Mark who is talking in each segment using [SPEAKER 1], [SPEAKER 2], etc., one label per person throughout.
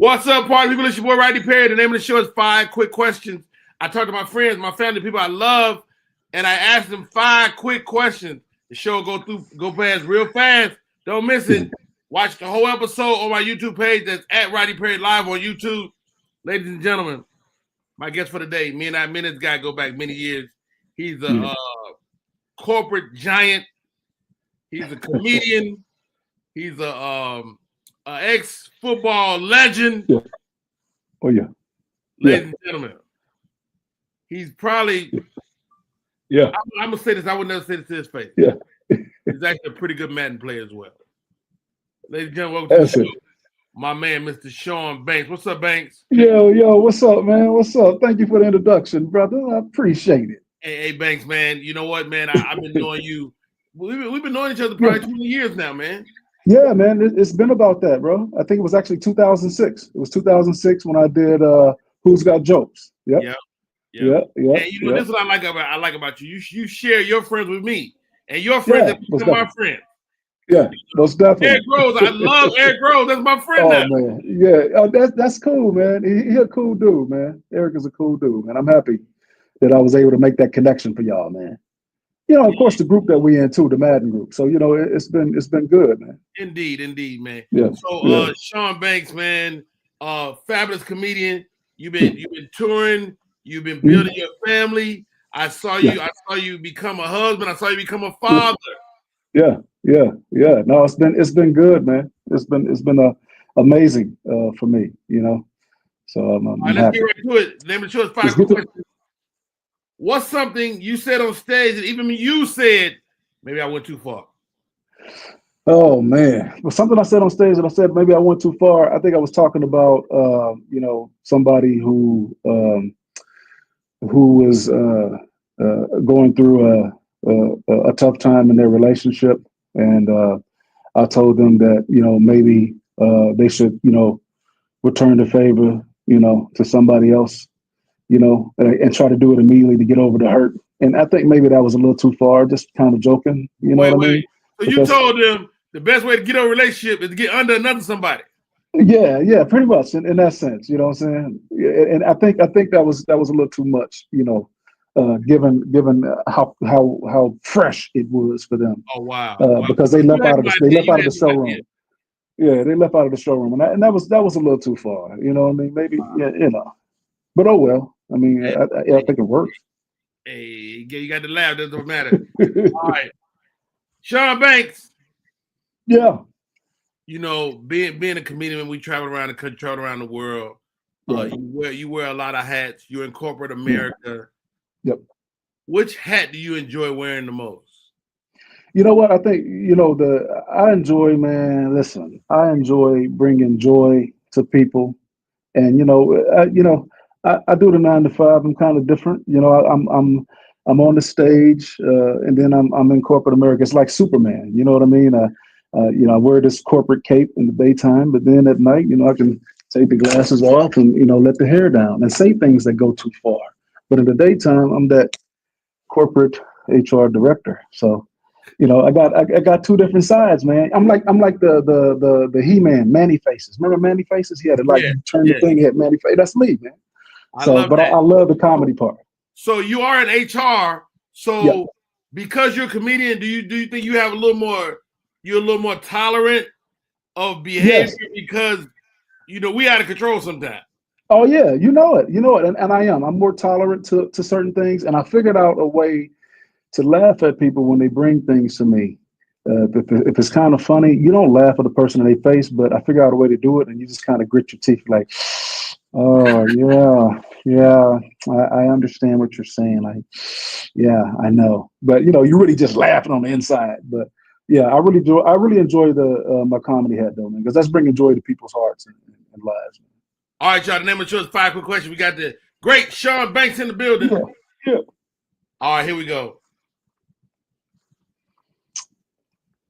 [SPEAKER 1] What's up, party people? It's your boy Rodney Perry. The name of the show is 5 Quick Questions. I talk to my friends, my family, people I love, and I ask them 5 quick questions. The show will go past real fast. Don't miss it. Watch the whole episode on my YouTube page. That's at Rodney Perry Live on YouTube. Ladies and gentlemen, my guest for the day, me and this guy go back many years. He's a corporate giant. He's a comedian. He's a ex-football legend.
[SPEAKER 2] Yeah. Oh, yeah.
[SPEAKER 1] Ladies and gentlemen, he's probably...
[SPEAKER 2] Yeah.
[SPEAKER 1] I'm going to say this. I would never say this to his face.
[SPEAKER 2] Yeah.
[SPEAKER 1] He's actually a pretty good Madden player as well. Ladies and gentlemen, welcome to the show. My man, Mr. Shawn Banks. What's up, Banks?
[SPEAKER 2] Yo, what's up, man? What's up? Thank you for the introduction, brother. I appreciate it.
[SPEAKER 1] Hey, Banks, man. You know what, man? I've been knowing you. We've been knowing each other probably 20 years now, man.
[SPEAKER 2] Yeah, man. It's been about that, bro. I think it was actually 2006. It was 2006 when I did Who's Got Jokes. Yep. Yeah.
[SPEAKER 1] And you know, this is what I like about you. You share your friends with me, and your friends have become my friends.
[SPEAKER 2] Yeah, most definitely.
[SPEAKER 1] Eric Rose, I love Eric Rose. That's my friend now.
[SPEAKER 2] Man, yeah, that's cool, man. He a cool dude, man. Eric is a cool dude, and I'm happy that I was able to make that connection for y'all, man. You know, of course, the group that we in too, the Madden group. So you know, it's been good, man.
[SPEAKER 1] Indeed, man.
[SPEAKER 2] Yeah.
[SPEAKER 1] So, Shawn Banks, man, fabulous comedian. You've been touring. You've been building your family. I saw you become a husband. I saw you become a father.
[SPEAKER 2] Yeah. No, it's been good, man. It's been amazing for me, you know. So I'm
[SPEAKER 1] All right, let's get right to it. Name of the show is 5 questions. What's something you said on stage that even you said maybe I went too far?
[SPEAKER 2] Oh man, well, something I said on stage that I said maybe I went too far. I think I was talking about you know, somebody who was going through a tough time in their relationship, and I told them that, you know, maybe they should, you know, return the favor, you know, to somebody else, you know, and try to do it immediately to get over the hurt. And I think maybe that was a little too far, just kind of joking, you know what I mean?
[SPEAKER 1] So you told them the best way to get over a relationship is to get under another somebody.
[SPEAKER 2] Yeah, pretty much in that sense, you know what I'm saying? And I think that was a little too much, you know, given how fresh it was for them.
[SPEAKER 1] Oh wow!
[SPEAKER 2] Because they left out of the showroom. Yeah, they left out of the showroom, and that was a little too far. You know what I mean? Maybe you know, but oh well. I mean, I think it works.
[SPEAKER 1] Hey, you got to laugh. That doesn't matter. All right, Shawn Banks.
[SPEAKER 2] Yeah.
[SPEAKER 1] You know, being a comedian, when we travel around the country, travel around the world, you wear a lot of hats. You're in corporate America.
[SPEAKER 2] Yep.
[SPEAKER 1] Which hat do you enjoy wearing the most?
[SPEAKER 2] You know what? I think, you know, I enjoy bringing joy to people, and you know, I do the 9 to 5. I'm kind of different. You know, I'm on the stage, and then I'm in corporate America. It's like Superman. You know what I mean? You know, I wear this corporate cape in the daytime, but then at night, you know, I can take the glasses off and, you know, let the hair down and say things that go too far. But in the daytime, I'm that corporate HR director. So, you know, I got 2 different sides, man. I'm like the He-Man, Manny Faces. Remember Manny Faces? He had to turn the thing, he had Manny Face. That's me, man. I love the comedy part.
[SPEAKER 1] So you are in HR. So because you're a comedian, do you think you have you're a little more tolerant of behavior? Yes. Because, you know, we out of control sometimes.
[SPEAKER 2] Oh yeah, you know it, and I am. I'm more tolerant to certain things, and I figured out a way to laugh at people when they bring things to me. If it's kind of funny, you don't laugh at the person in their face, but I figure out a way to do it, and you just kind of grit your teeth, like, oh yeah, I understand what you're saying. Like, yeah, I know, but you know, you're really just laughing on the inside. But yeah, I really enjoy my comedy hat though, man, because that's bringing joy to people's hearts and lives.
[SPEAKER 1] All right, y'all. The name of the show is 5 Quick Questions. We got the great Shawn Banks in the building.
[SPEAKER 2] Yeah.
[SPEAKER 1] All right, here we go.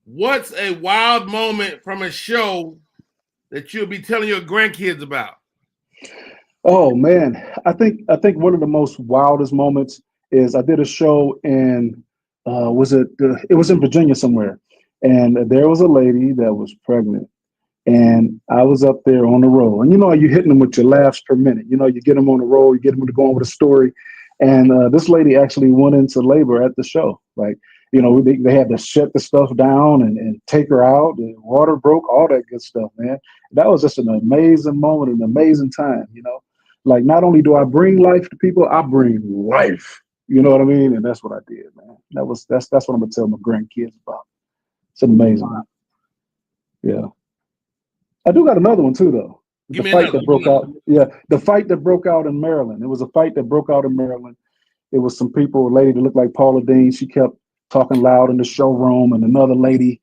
[SPEAKER 1] What's a wild moment from a show that you'll be telling your grandkids about?
[SPEAKER 2] Oh man, I think one of the most wildest moments is I did a show in it was in Virginia somewhere, and there was a lady that was pregnant, And I was up there on the roll. And you know, you're hitting them with your laughs per minute. You know, you get them on the roll, you get them to go on with a story. And this lady actually went into labor at the show. Like, you know, they had to shut the stuff down and take her out. The water broke, all that good stuff, man. That was just an amazing moment, an amazing time, you know. Like, not only do I bring life to people, I bring life. You know what I mean? And that's what I did, man. That's what I'm gonna tell my grandkids about. It's amazing.
[SPEAKER 1] Wow.
[SPEAKER 2] Yeah. I do got another one too, though.
[SPEAKER 1] Give
[SPEAKER 2] The
[SPEAKER 1] me
[SPEAKER 2] fight
[SPEAKER 1] another.
[SPEAKER 2] that broke out. Yeah, the fight that broke out in Maryland. It was a fight that broke out in Maryland. It was some people, a lady that looked like Paula Dean. She kept talking loud in the showroom, and another lady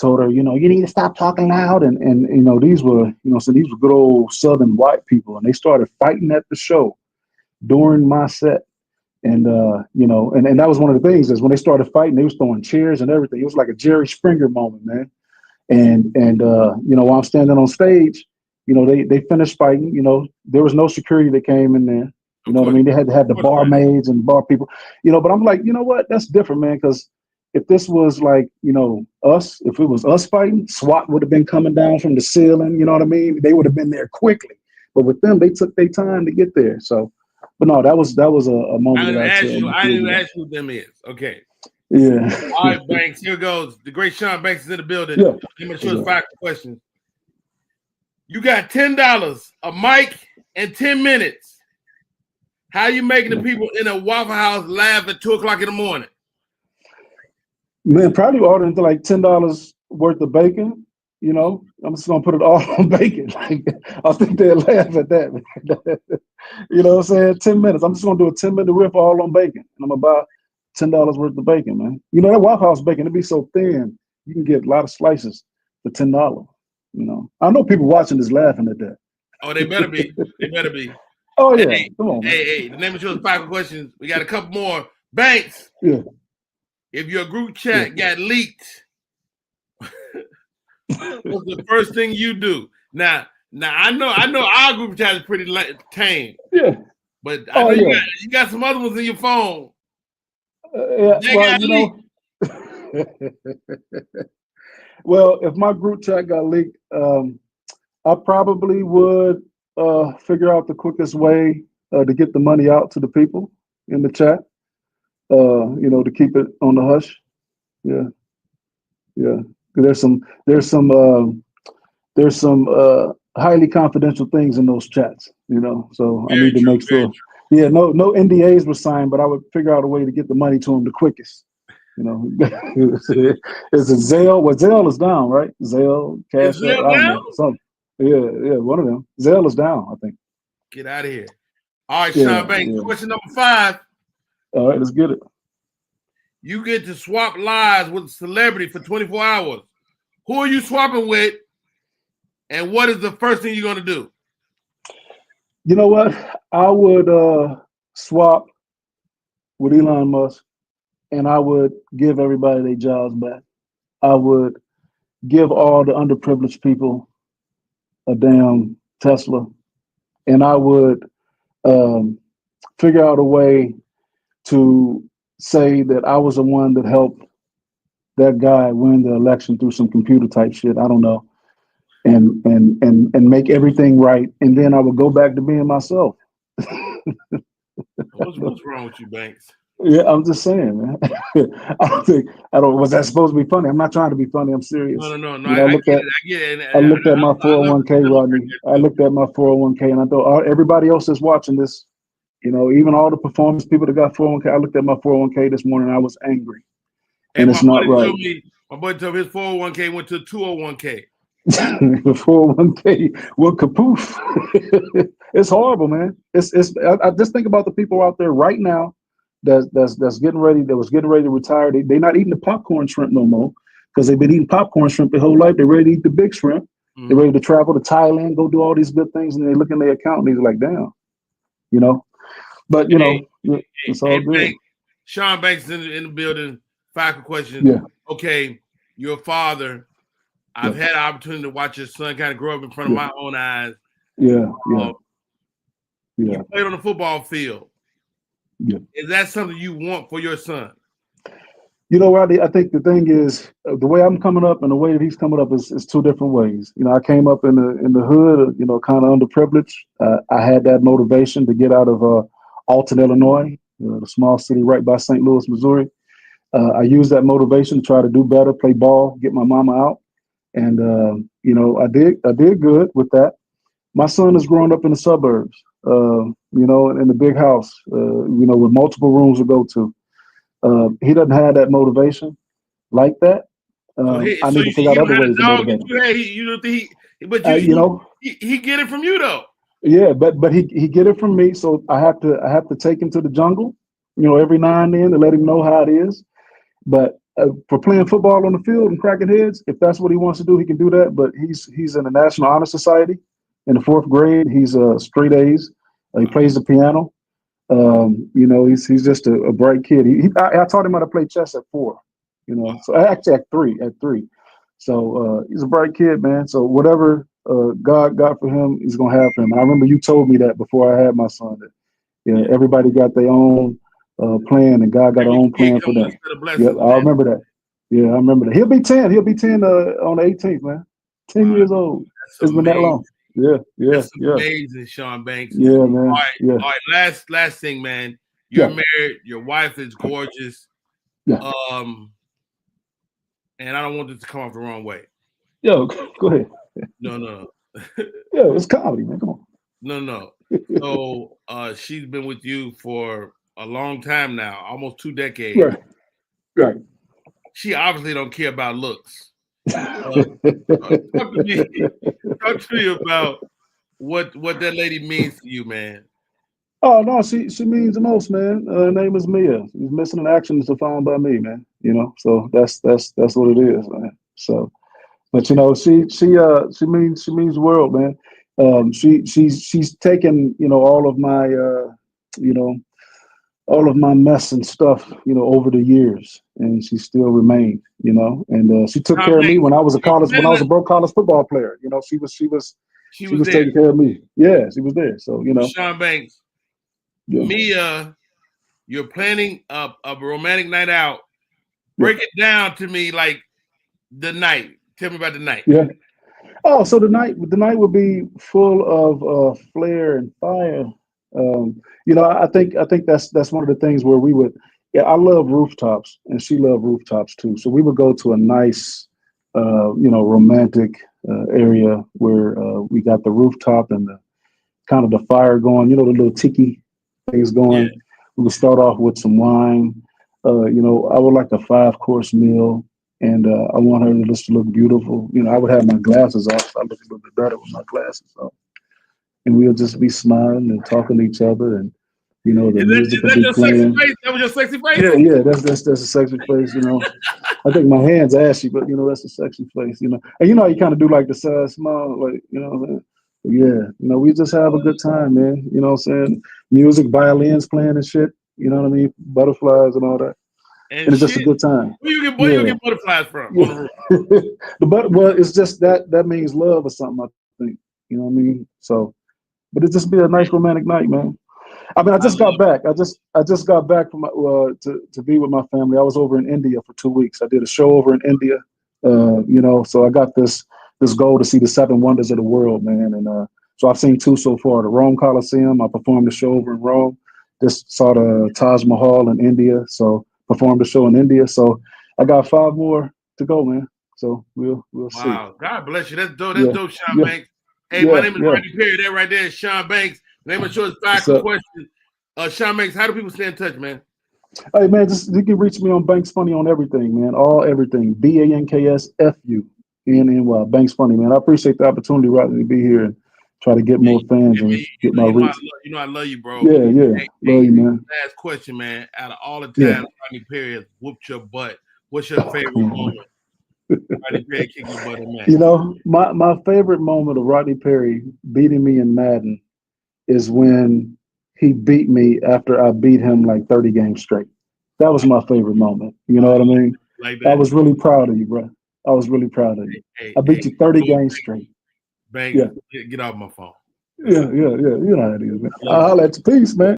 [SPEAKER 2] told her, you know, you need to stop talking loud. And you know, these were, you know, so these were good old Southern white people, and they started fighting at the show during my set. And you know, and that was one of the things is when they started fighting, they was throwing chairs and everything. It was like a Jerry Springer moment, man. And you know, while I'm standing on stage, you know, they finished fighting. You know, there was no security that came in there. You know what I mean? They had to have the barmaids and bar people. You know, but I'm like, you know what? That's different, man. Because if this was like, you know, us, if it was us fighting, SWAT would have been coming down from the ceiling. You know what I mean? They would have been there quickly. But with them, they took their time to get there. So, but no, that was a moment.
[SPEAKER 1] I didn't even ask you who them is. Okay.
[SPEAKER 2] Yeah.
[SPEAKER 1] All right, Banks. Here goes. The great Shawn Banks is in the building.
[SPEAKER 2] Yeah.
[SPEAKER 1] I'm gonna show us 5 questions. You got $10, a mic, and 10 minutes. How you making the people in a Waffle House laugh at 2 o'clock in the morning?
[SPEAKER 2] Man, probably ordering like $10 worth of bacon. You know, I'm just gonna put it all on bacon. Like, I think they'll laugh at that. You know what I'm saying? 10 minutes. I'm just gonna do a 10-minute riff all on bacon, and I'm gonna buy $10 worth of bacon, man. You know that Waffle House bacon, it'd be so thin, you can get a lot of slices for $10. You know, I know people watching this laughing at that.
[SPEAKER 1] Oh, they better be. They better be.
[SPEAKER 2] Oh yeah,
[SPEAKER 1] hey,
[SPEAKER 2] come on, man.
[SPEAKER 1] Hey, the name of the show is 5 questions. We got a couple more. Banks.
[SPEAKER 2] Yeah.
[SPEAKER 1] If your group chat got leaked, what's the first thing you do? Now I know our group chat is pretty tame.
[SPEAKER 2] Yeah.
[SPEAKER 1] But I know you got some other ones in your phone.
[SPEAKER 2] Yeah. Well, you know. Well, if my group chat got leaked, I probably would figure out the quickest way to get the money out to the people in the chat. You know, to keep it on the hush. Yeah, yeah. There's some highly confidential things in those chats. You know, so I need to make sure. Yeah, no NDAs were signed, but I would figure out a way to get the money to them the quickest. You know, is it Zelle? Well, Zelle is down, right? Zelle, Cash App, I don't know. Something. Yeah, one of them. Zelle is down, I think.
[SPEAKER 1] Get out of here. All right, Shawn Banks. Question number 5.
[SPEAKER 2] All right, let's get it.
[SPEAKER 1] You get to swap lives with a celebrity for 24 hours. Who are you swapping with? And what is the first thing you're going to do?
[SPEAKER 2] You know what? I would swap with Elon Musk, and I would give everybody their jobs back. I would give all the underprivileged people a damn Tesla, and I would figure out a way to say that I was the one that helped that guy win the election through some computer type shit. I don't know. And make everything right. And then I would go back to being myself.
[SPEAKER 1] What's wrong with you, Banks?
[SPEAKER 2] Yeah, I'm just saying, man. Was that supposed to be funny? I'm not trying to be funny. I'm serious.
[SPEAKER 1] No.
[SPEAKER 2] You know, I get it. I looked at my 401k, Rodney. I looked at my 401k, and I thought everybody else is watching this. You know, even all the performance people that got 401k. I looked at my 401k this morning, and I was angry. And it's not right.
[SPEAKER 1] My buddy told me his 401k went to 201k.
[SPEAKER 2] The 401k will kapoof. It's horrible, man. I just think about the people out there right now that's getting ready, that was getting ready to retire. They're not eating the popcorn shrimp no more because they've been eating popcorn shrimp their whole life. They're ready to eat the big shrimp. Mm-hmm. They're ready to travel to Thailand, go do all these good things, and they look in their account and they're like, damn, you know. But you know, it's all good.
[SPEAKER 1] Shawn Banks in the building. 5 questions.
[SPEAKER 2] Yeah.
[SPEAKER 1] Okay, your father. I've had the opportunity to watch your son kind of grow up in front of my own eyes.
[SPEAKER 2] Yeah.
[SPEAKER 1] You played on the football field.
[SPEAKER 2] Yeah.
[SPEAKER 1] Is that something you want for your son?
[SPEAKER 2] You know, Rodney, I think the thing is the way I'm coming up and the way that he's coming up is two different ways. You know, I came up in the hood, you know, kind of underprivileged. I had that motivation to get out of Alton, Illinois, the small city right by St. Louis, Missouri. I used that motivation to try to do better, play ball, get my mama out, and you know, I did good with that. My son is growing up in the suburbs, you know, in the big house, you know, with multiple rooms to go to. He doesn't have that motivation like that. I need to figure out other ways to motivate him.
[SPEAKER 1] You don't think but
[SPEAKER 2] you know,
[SPEAKER 1] he get it from you though.
[SPEAKER 2] Yeah, but he get it from me, so I have to take him to the jungle, you know, every now and then to let him know how it is. But for playing football on the field and cracking heads, if that's what he wants to do, he can do that. But he's in the National Honor Society in the 4th grade. He's straight A's. He plays the piano. You know, he's just a bright kid. I taught him how to play chess at 4. You know, so actually at three. So he's a bright kid, man. So whatever God got for him, he's gonna have for him. And I remember you told me that before I had my son. That everybody got their own plan, and God got their own plan for them. Yeah, I remember that. Yeah, I remember that. He'll be 10. He'll be 10 on the 18th, man. 10 years old. It's been that long. Yeah.
[SPEAKER 1] That's amazing, Shawn Banks.
[SPEAKER 2] Yeah, man.
[SPEAKER 1] All right. Last thing, man. You're married. Your wife is gorgeous.
[SPEAKER 2] Yeah.
[SPEAKER 1] And I don't want this to come off the wrong way.
[SPEAKER 2] Yo, go ahead.
[SPEAKER 1] No.
[SPEAKER 2] Yeah, it's comedy, man. Come on.
[SPEAKER 1] No. So she's been with you for a long time now, almost 2 decades.
[SPEAKER 2] Right.
[SPEAKER 1] She obviously don't care about looks. Talk to me about what that lady means to you, man.
[SPEAKER 2] Oh no, she means the most, man. Her name is Mia. She's missing in action is found by me, man. You know, so that's what it is, man. So, but you know, she means the world, man. She's taken, you know, all of my you know, all of my mess and stuff, you know, over the years, and she still remained, you know, and she took care of me when I was a broke college football player. You know, she was taking care of me. Yeah, she was there. So, you know,
[SPEAKER 1] Shawn Banks, Mia, you're planning a romantic night out. Break it down to me, like the night. Tell me about the night.
[SPEAKER 2] Yeah. Oh, so the night would be full of flair and fire. You know, I think that's one of the things where we would. Yeah, I love rooftops, and she loved rooftops too. So we would go to a nice, you know, romantic area where we got the rooftop and the kind of the fire going. You know, the little tiki things going. Yeah. We would start off with some wine. You know, I would like a 5-course meal, and I want her to just look beautiful. You know, I would have my glasses off, so I look a little bit better with my glasses off. And we'll just be smiling and talking to each other, and you know, the music will be playing.
[SPEAKER 1] That was your sexy face?
[SPEAKER 2] Yeah, that's a sexy face, you know. I think my hand's ashy, but you know, that's a sexy face, you know. And you know, you kind of do like the sad smile, like, you know what I'm saying? Yeah, you know, we just have a good time, man. You know what I'm saying? Music, violins playing and shit, you know what I mean? Butterflies and all that. And it's just a good time.
[SPEAKER 1] Where you get butterflies from?
[SPEAKER 2] Yeah. Well, it's just that means love or something, I think. You know what I mean? So, but it just be a nice romantic night, man. I mean, I just got back. I just got back from to be with my family. I was over in India for 2 weeks. I did a show over in India. You know, so I got this goal to see the 7 wonders of the world, man. And so I've seen 2 so far. The Rome Coliseum. I performed the show over in Rome. Just saw the Taj Mahal in India. So performed the show in India. So I got 5 more to go, man. So we'll see.
[SPEAKER 1] Wow, God bless you. That's dope. That's dope, Shawn Banks. Hey, my name is Rodney Perry. That right there is Shawn Banks. The name of the show is 5 Quick Questions. Shawn Banks, how do people stay in touch, man?
[SPEAKER 2] Hey, man, you can reach me on Banks Funny on everything, man. Everything. BANKSFUNNY. Banks Funny, man. I appreciate the opportunity, Rodney, to be here and try to get more fans and get my reach.
[SPEAKER 1] You know I love you, bro.
[SPEAKER 2] Yeah. Love you, man.
[SPEAKER 1] Last question, man. Out of all the times Rodney Perry has whooped your butt, what's your favorite moment? Rodney Perry kicked your butt in Madden.
[SPEAKER 2] You know, my favorite moment of Rodney Perry beating me in Madden is when he beat me after I beat him like 30 games straight. That was my favorite moment. You know what I mean? I was really proud of you, bro. I was really proud of you. I beat you 30 games straight.
[SPEAKER 1] Banks, get off my phone.
[SPEAKER 2] Yeah. You know how it is, man. I'll let you peace, man.